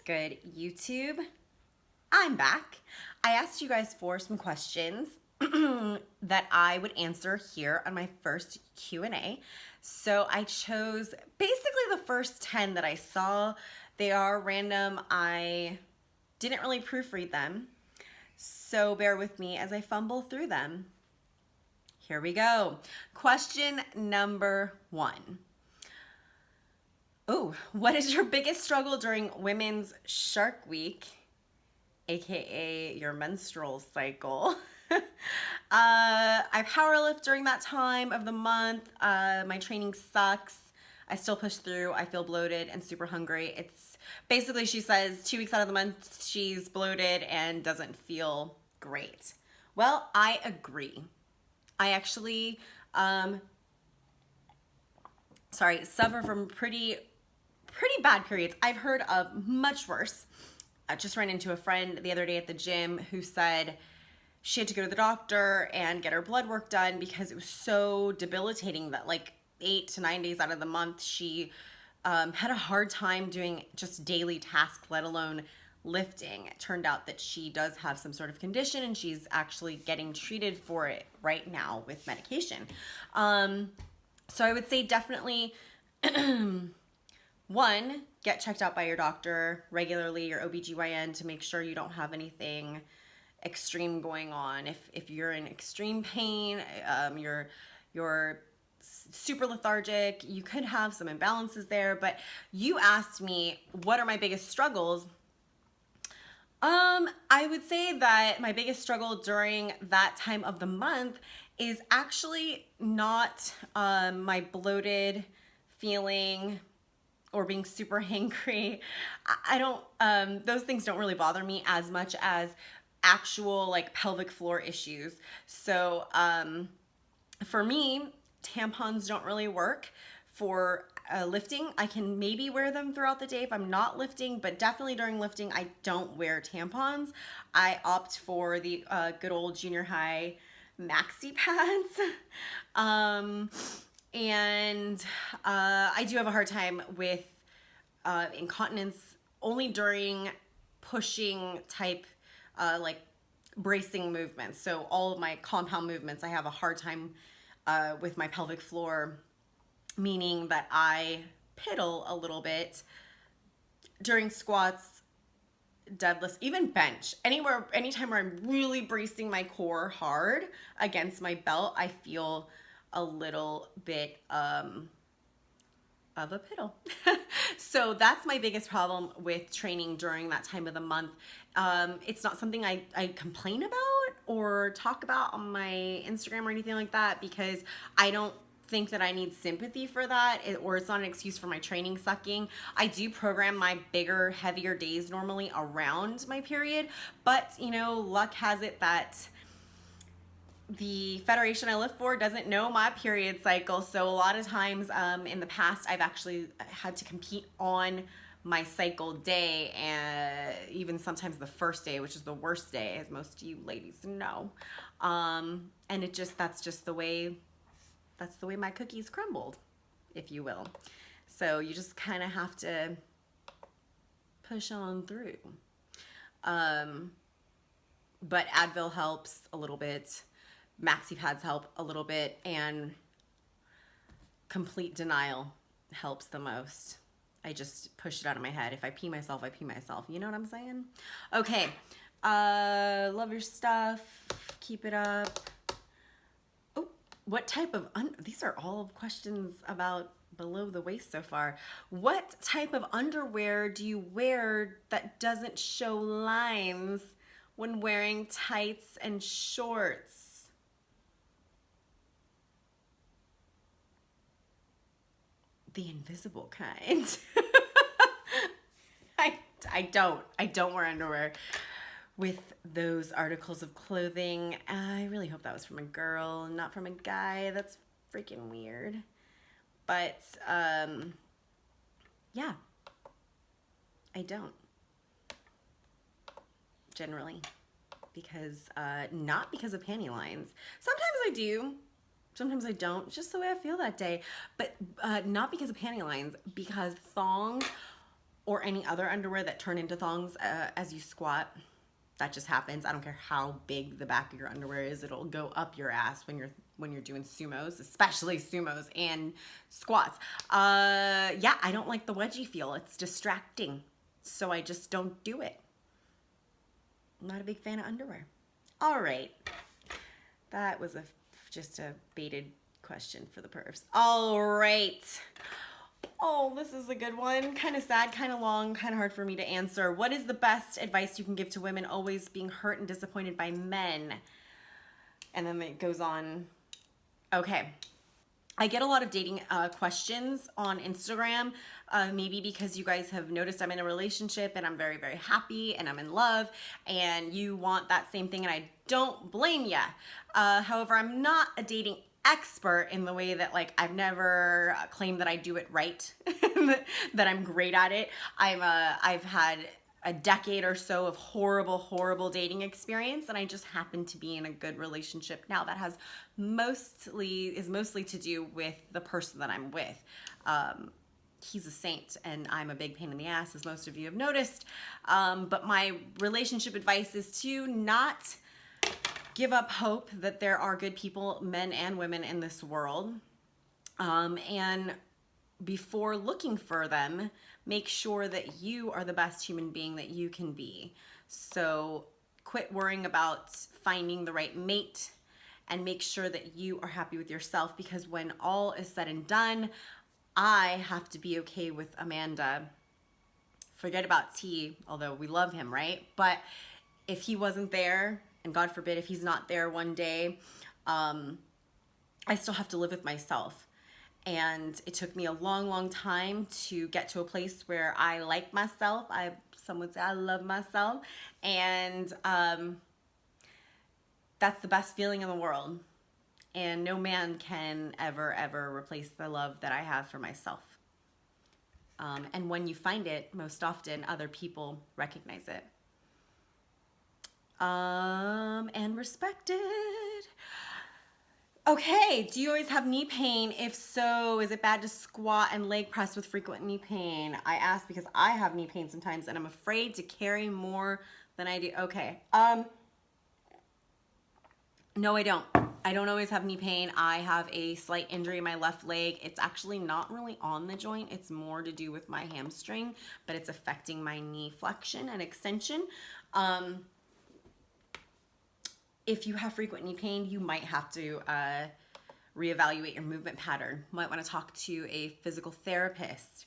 good, YouTube? I'm back. I asked you guys for some questions that I would answer here on my first Q&A. So I chose basically the first 10 that I saw. They are random. I didn't really proofread them. So bear with me as I fumble through them. Here we go. Question number 1. Oh, what is your biggest struggle during Women's Shark Week, aka your menstrual cycle? I powerlift during that time of the month. My training sucks. I still push through. I feel bloated and super hungry. It's basically, she says 2 weeks out of the month, she's bloated and doesn't feel great. Well, I agree. I actually, suffer from pretty bad periods. I've heard of much worse. I just ran into a friend the other day at the gym who said she had to go to the doctor and get her blood work done because it was so debilitating that like 8 to 9 days out of the month she had a hard time doing just daily tasks, let alone lifting. It turned out that she does have some sort of condition and she's actually getting treated for it right now with medication. So I would say definitely 1, get checked out by your doctor regularly, your OBGYN, to make sure you don't have anything extreme going on. If you're in extreme pain, you're super lethargic, you could have some imbalances there. But you asked me, what are my biggest struggles? I would say that my biggest struggle during that time of the month is actually not my bloated feeling or being super hangry. I don't, those things don't really bother me as much as actual like pelvic floor issues. So for me, tampons don't really work for lifting. I can maybe wear them throughout the day if I'm not lifting, but definitely during lifting, I don't wear tampons. I opt for the good old junior high maxi pads. And I do have a hard time with incontinence only during pushing type like bracing movements. So all of my compound movements, I have a hard time with my pelvic floor, meaning that I piddle a little bit during squats, deadlifts, even bench. Anytime where I'm really bracing my core hard against my belt, I feel a little bit of a piddle. So that's my biggest problem with training during that time of the month. It's not something I complain about or talk about on my Instagram or anything like that because I don't think that I need sympathy for that, or it's not an excuse for my training sucking. I do program my bigger, heavier days normally around my period, but you know, luck has it that the federation I lift for doesn't know my period cycle. So a lot of times in the past, I've actually had to compete on my cycle day, and even sometimes the first day, which is the worst day, as most of you ladies know. And that's just the way my cookies crumbled, if you will. So you just kind of have to push on through. But Advil helps a little bit. Maxi pads help a little bit, and complete denial helps the most. I just push it out of my head. If I pee myself, I pee myself. You know what I'm saying? Okay. Love your stuff. Keep it up. Oh, what type of, these are all questions about below the waist so far. What type of underwear do you wear that doesn't show lines when wearing tights and shorts? The invisible kind. I don't wear underwear with those articles of clothing. I really hope that was from a girl, not from a guy. That's freaking weird. But yeah, I don't generally, because not because of panty lines. Sometimes I do. Sometimes I don't. It's just the way I feel that day. But not because of panty lines, because thongs or any other underwear that turn into thongs as you squat. That just happens. I don't care how big the back of your underwear is. It'll go up your ass when you're doing sumos, especially sumos and squats. Yeah, I don't like the wedgie feel. It's distracting. So I just don't do it. I'm not a big fan of underwear. All right. That was just a baited question for the pervs. All right. Oh, this is a good one. Kind of sad, kind of long, kind of hard for me to answer. What is the best advice you can give to women always being hurt and disappointed by men? And then it goes on. Okay. I get a lot of dating questions on Instagram, maybe because you guys have noticed I'm in a relationship and I'm very, very happy and I'm in love and you want that same thing, and I don't blame ya. However, I'm not a dating expert in the way that, like, I've never claimed that I do it right, that I'm great at it. I've had a decade or so of horrible dating experience, and I just happen to be in a good relationship now that has mostly to do with the person that I'm with. He's a saint and I'm a big pain in the ass, as most of you have noticed. But my relationship advice is to not give up hope that there are good people, men and women, in this world. And before looking for them, make sure that you are the best human being that you can be. So quit worrying about finding the right mate and make sure that you are happy with yourself, because when all is said and done, I have to be okay with Amanda. Forget about T, although we love him, right? But if he wasn't there, and God forbid if he's not there one day, I still have to live with myself. And it took me a long time to get to a place where I like myself. Some would say I love myself. And that's the best feeling in the world. And no man can ever replace the love that I have for myself. And when you find it, most often other people recognize it. And respect it. Okay, do you always have knee pain? If so, is it bad to squat and leg press with frequent knee pain? I ask because I have knee pain sometimes and I'm afraid to carry more than I do. Okay, no, I don't. I don't always have knee pain. I have a slight injury in my left leg. It's actually not really on the joint. It's more to do with my hamstring, but it's affecting my knee flexion and extension. If you have frequent knee pain, you might have to reevaluate your movement pattern. You might want to talk to a physical therapist.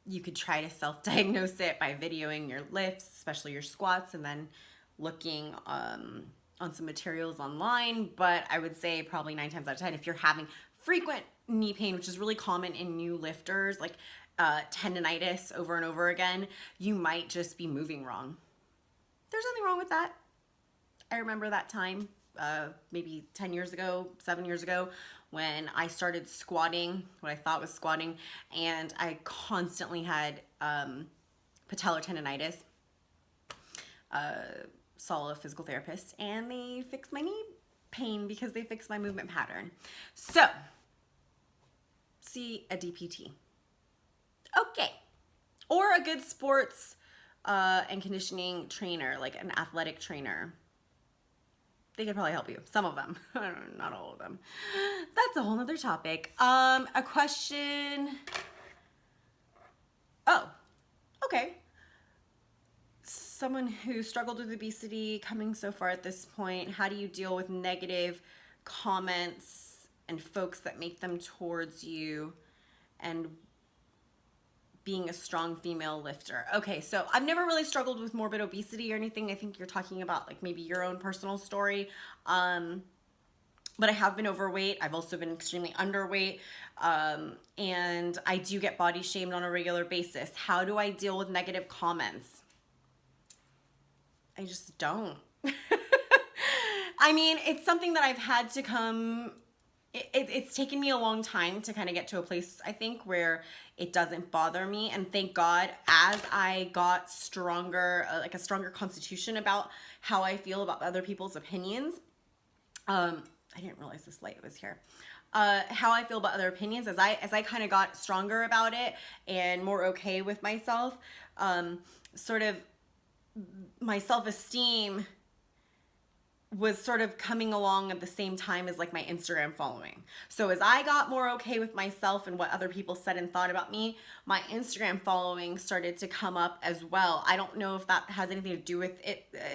You could try to self-diagnose it by videoing your lifts, especially your squats, and then looking on some materials online. But I would say probably 9 times out of 10, if you're having frequent knee pain, which is really common in new lifters, like tendonitis over and over again, you might just be moving wrong. There's nothing wrong with that. I remember that time, maybe 10 years ago, 7 years ago, when I started squatting, what I thought was squatting, and I constantly had patellar tendonitis. Saw a physical therapist, and they fixed my knee pain because they fixed my movement pattern. So, see a DPT. Okay. Or a good sports and conditioning trainer, like an athletic trainer. They could probably help you. Some of them. Not all of them. That's a whole nother topic. A question. Oh, okay. Someone who struggled with obesity, coming so far at this point, how do you deal with negative comments and folks that make them towards you, and being a strong female lifter? Okay, so I've never really struggled with morbid obesity or anything. I think you're talking about like maybe your own personal story. But I have been overweight. I've also been extremely underweight. And I do get body shamed on a regular basis. How do I deal with negative comments? I just don't. I mean, it's something that I've had to come... It's taken me a long time to kind of get to a place, I think, where it doesn't bother me. And thank God, as I got stronger, like a stronger constitution about how I feel about other people's opinions. I didn't realize this light was here. how I feel about other opinions as I kind of got stronger about it and more okay with myself. Sort of my self-esteem was sort of coming along at the same time as like my Instagram following. So as I got more okay with myself and what other people said and thought about me, my Instagram following started to come up as well. I don't know if that has anything to do with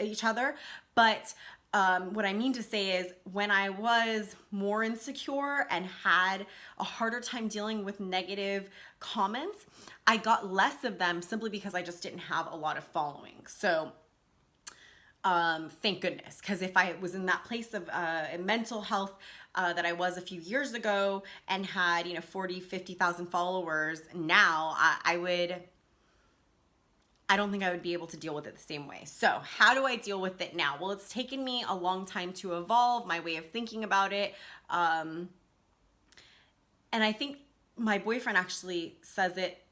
each other, but what I mean to say is when I was more insecure and had a harder time dealing with negative comments, I got less of them simply because I just didn't have a lot of following. So thank goodness, because if I was in that place of mental health that I was a few years ago and had 40, 50,000 followers, now I don't think I would be able to deal with it the same way. So how do I deal with it now? Well, it's taken me a long time to evolve my way of thinking about it. And I think my boyfriend actually says it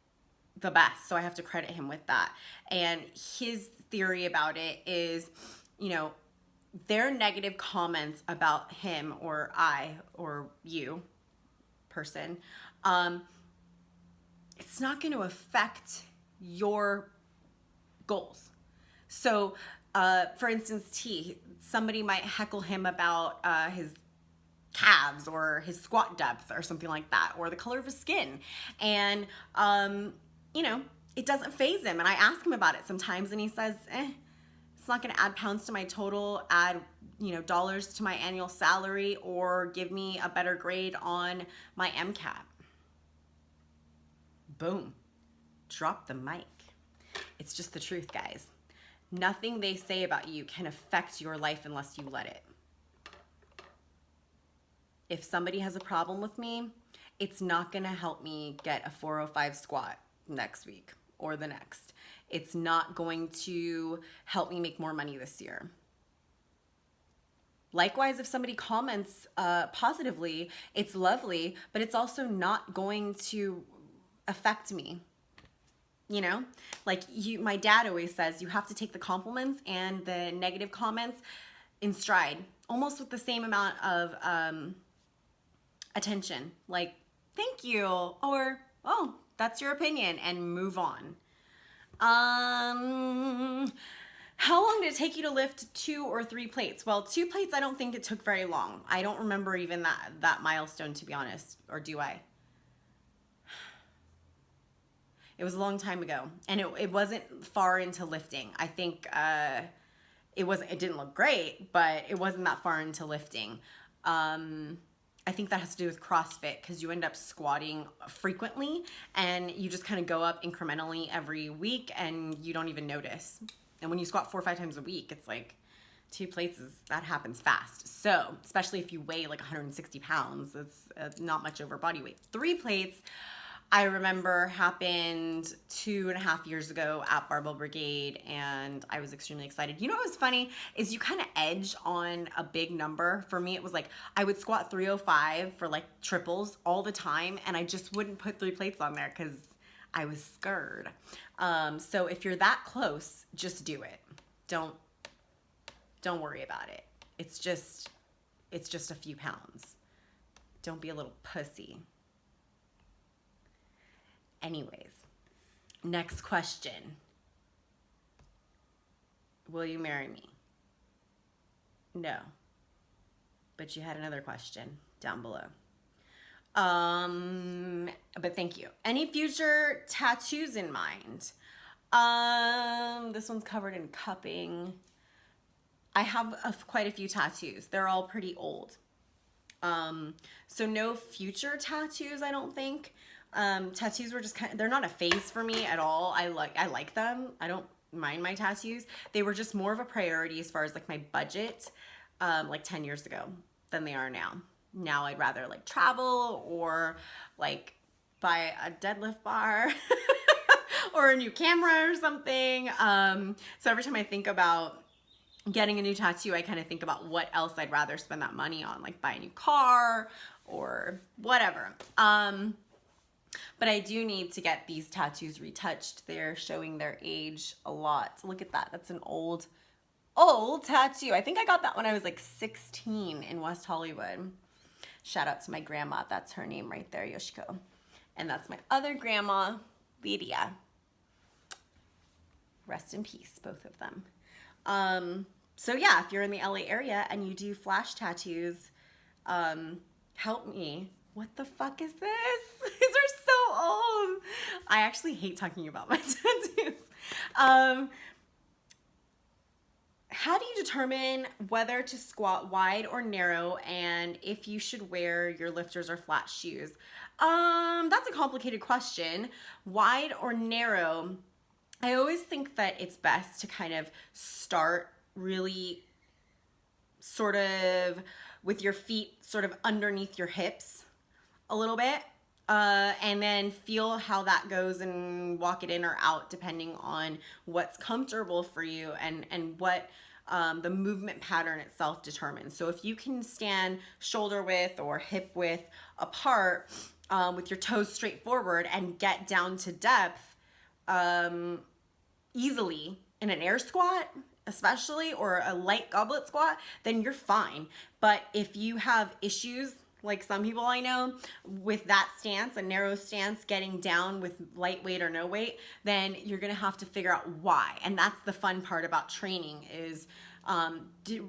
the best, so I have to credit him with that. And his theory about it is, their negative comments about him or I or you person, it's not going to affect your goals. So, for instance, somebody might heckle him about his calves or his squat depth or something like that, or the color of his skin. And, it doesn't faze him. And I ask him about it sometimes and he says, it's not going to add pounds to my total, add, dollars to my annual salary, or give me a better grade on my MCAT. Boom. Drop the mic. It's just the truth, guys. Nothing they say about you can affect your life unless you let it. If somebody has a problem with me, it's not going to help me get a 405 squat next week or the next. It's not going to help me make more money this year. Likewise, if somebody comments positively, it's lovely, but it's also not going to affect me. My dad always says, you have to take the compliments and the negative comments in stride, almost with the same amount of attention. Like, thank you, or, oh, that's your opinion, and move on. How long did it take you to lift 2 or 3 plates? Well, 2 plates, I don't think it took very long. I don't remember even that milestone, to be honest, or do I? It was a long time ago, and it wasn't far into lifting. I think it didn't look great, but it wasn't that far into lifting. I think that has to do with CrossFit, because you end up squatting frequently and you just kind of go up incrementally every week and you don't even notice. And when you squat 4 or 5 times a week, it's like 2 plates, that happens fast. So, especially if you weigh like 160 pounds, it's not much over body weight. 3 plates, I remember, happened 2.5 years ago at Barbell Brigade, and I was extremely excited. You know what was funny is you kind of edge on a big number. For me, it was like I would squat 305 for like triples all the time, and I just wouldn't put 3 plates on there because I was scared. So if you're that close, just do it. Don't worry about it. It's just a few pounds. Don't be a little pussy. Anyways, next question. Will you marry me? No. But you had another question down below. But thank you. Any future tattoos in mind? This one's covered in cupping. I have quite a few tattoos. They're all pretty old. So no future tattoos, I don't think. Tattoos were just they're not a phase for me at all. I like them. I don't mind my tattoos. They were just more of a priority as far as like my budget, like 10 years ago than they are now. Now I'd rather like travel or like buy a deadlift bar or a new camera or something. So every time I think about getting a new tattoo, I kind of think about what else I'd rather spend that money on, like buy a new car or whatever. But I do need to get these tattoos retouched. They're showing their age a lot. Look at that. That's an old tattoo. I think I got that when I was like 16 in West Hollywood. Shout out to my grandma. That's her name right there, Yoshiko. And that's my other grandma, Lydia. Rest in peace, both of them. So yeah, if you're in the LA area and you do flash tattoos, help me. What the fuck is this? These are so old. I actually hate talking about my tattoos. How do you determine whether to squat wide or narrow, and if you should wear your lifters or flat shoes? That's a complicated question. Wide or narrow? I always think that it's best to kind of start really sort of with your feet sort of underneath your hips a little bit, and then feel how that goes and walk it in or out depending on what's comfortable for you and what the movement pattern itself determines. So if you can stand shoulder width or hip width apart with your toes straight forward and get down to depth easily in an air squat, especially, or a light goblet squat, then you're fine. But if you have issues, like some people I know, with that stance, a narrow stance, getting down with lightweight or no weight, then you're gonna have to figure out why. And that's the fun part about training, is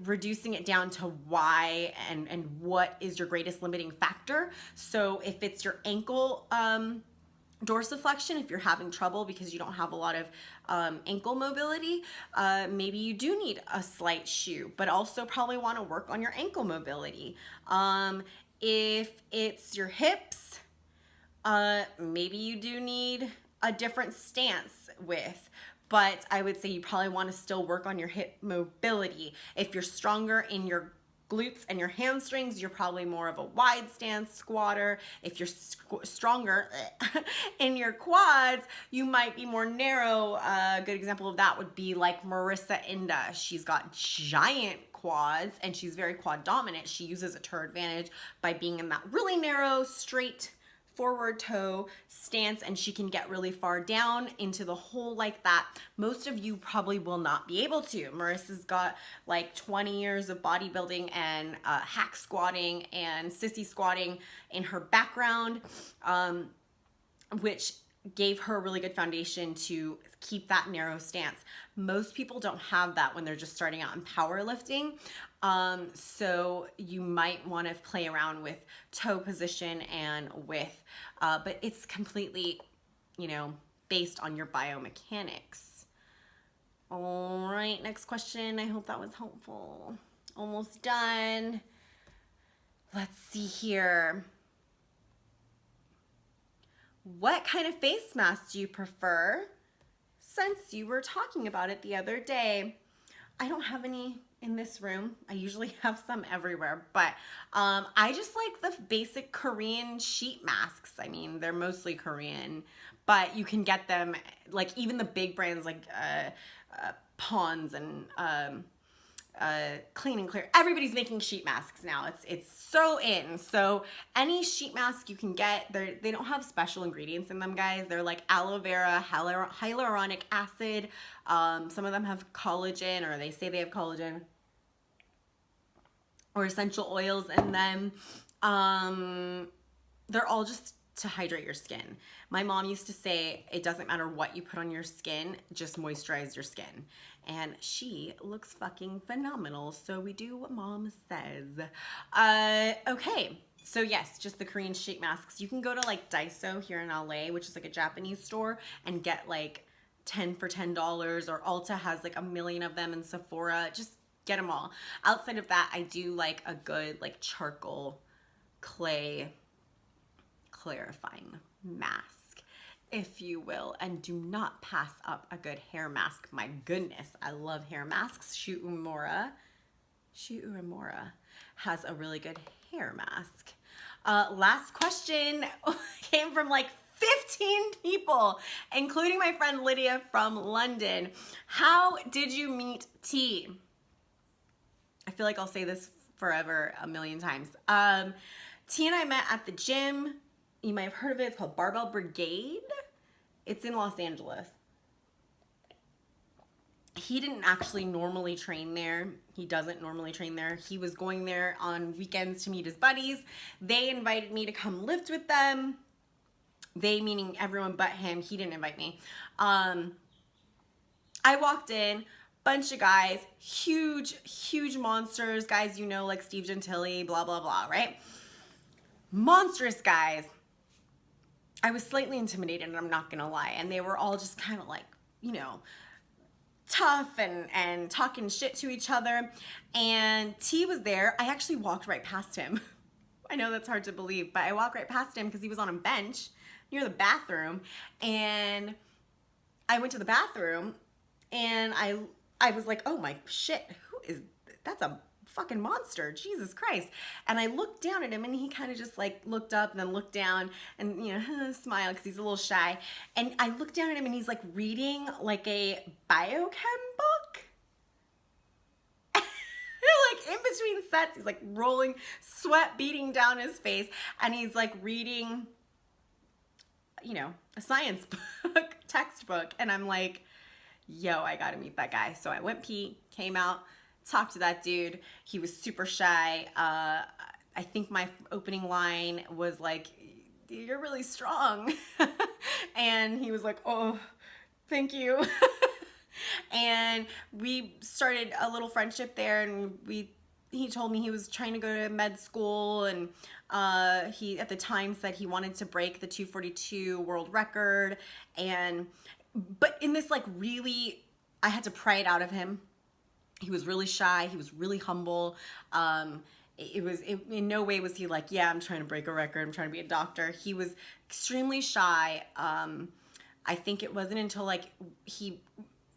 reducing it down to why and what is your greatest limiting factor. So if it's your ankle dorsiflexion, if you're having trouble because you don't have a lot of ankle mobility, maybe you do need a slight shoe, but also probably want to work on your ankle mobility. If it's your hips, maybe you do need a different stance width, but I would say you probably want to still work on your hip mobility. If you're stronger in your glutes and your hamstrings, you're probably more of a wide stance squatter. If you're stronger in your quads, you might be more narrow. A good example of that would be like Marissa Inda. She's got giant quads and she's very quad dominant. She uses it to her advantage by being in that really narrow, straight forward toe stance, and she can get really far down into the hole like that. Most of you probably will not be able to. Marissa's got like 20 years of bodybuilding and hack squatting and sissy squatting in her background, which gave her a really good foundation to keep that narrow stance. Most people don't have that when they're just starting out in powerlifting. So you might want to play around with toe position and width, but it's completely, based on your biomechanics. All right, next question. I hope that was helpful. Almost done. Let's see here. What kind of face mask do you prefer? Since you were talking about it the other day, I don't have any in this room. I usually have some everywhere, but I just like the basic Korean sheet masks. I mean, they're mostly Korean, but you can get them, like even the big brands like Pond's and Clean and Clear. Everybody's making sheet masks now. It's so in. So any sheet mask you can get, they don't have special ingredients in them, guys. They're like aloe vera, hyaluronic acid. Some of them have collagen, or they say they have collagen, or essential oils in them. They're all just to hydrate your skin. My mom used to say, it doesn't matter what you put on your skin, just moisturize your skin. And she looks fucking phenomenal. So we do what mom says. Okay. So yes, just the Korean sheet masks. You can go to like Daiso here in LA, which is like a Japanese store, and get like 10 for $10, or Ulta has like a million of them, and Sephora. Just get them all. Outside of that, I do like a good like charcoal clay clarifying mask, if you will, and do not pass up a good hair mask. My goodness, I love hair masks. Shu Uemura has a really good hair mask. Last question came from like 15 people, including my friend Lydia from London. How did you meet T? I feel like I'll say this forever a million times. T and I met at the gym. You might have heard of it. It's called Barbell Brigade. It's in Los Angeles. he didn't actually normally train there. He doesn't normally train there. He was going there on weekends to meet his buddies. They invited me to come lift with them. They meaning everyone but him. He didn't invite me. I walked in, bunch of guys, huge monsters, guys you know, like Steve Gentili, blah, blah, blah, right? Monstrous guys. I was slightly intimidated, and I'm not gonna lie. And they were all just kind of like, you know, tough and talking shit to each other. And T was there. I actually walked right past him. I know that's hard to believe, but I walked right past him because he was on a bench near the bathroom. And I went to the bathroom, and I was like, oh my shit, that's a fucking monster, Jesus Christ. And I looked down at him, and he kind of just like looked up and then looked down and, you know, smiled because he's a little shy. And I looked down at him, and he's like reading like a biochem book. Like in between sets, he's like rolling, sweat beating down his face, and he's like reading, you know, a science book, textbook. And I'm like, yo, I gotta meet that guy. So I went pee, came out, talked to that dude. He was super shy. I think my opening line was like, you're really strong. And he was like, oh, thank you. And we started a little friendship there, and he told me he was trying to go to med school, and he at the time said he wanted to break the 242 world record. But in this like really, I had to pry it out of him. He was really shy. He was really humble. In no way was he like, yeah, I'm trying to break a record. I'm trying to be a doctor. He was extremely shy. I think it wasn't until like he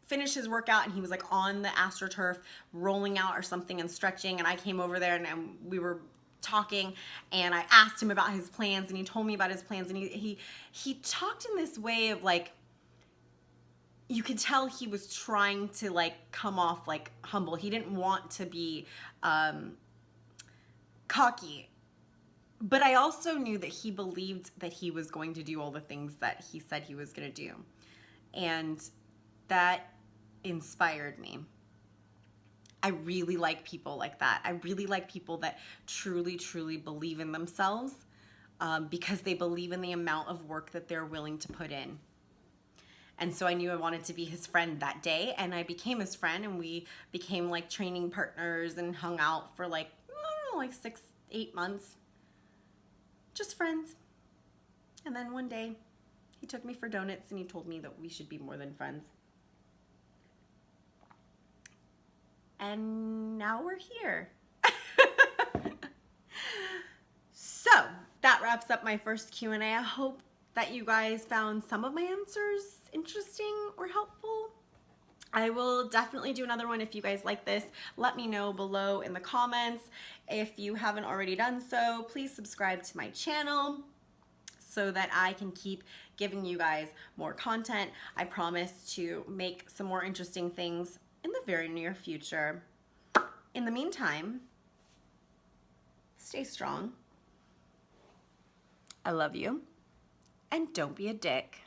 finished his workout and he was like on the AstroTurf rolling out or something and stretching. And I came over there, and we were talking, and I asked him about his plans, and he told me about his plans. And he talked in this way of like, you could tell he was trying to like come off like humble. He didn't want to be cocky. But I also knew that he believed that he was going to do all the things that he said he was going to do. And that inspired me. I really like people like that. I really like people that truly, truly believe in themselves because they believe in the amount of work that they're willing to put in. And so I knew I wanted to be his friend that day, and I became his friend, and we became like training partners and hung out for like, I don't know, like 6-8 months. Just friends. And then one day he took me for donuts, and he told me that we should be more than friends. And now we're here. So that wraps up my first Q&A. I hope that you guys found some of my answers interesting or helpful. I will definitely do another one if you guys like this. Let me know below in the comments. If you haven't already done so, please subscribe to my channel so that I can keep giving you guys more content. I promise to make some more interesting things in the very near future. In the meantime, stay strong. I love you. And don't be a dick.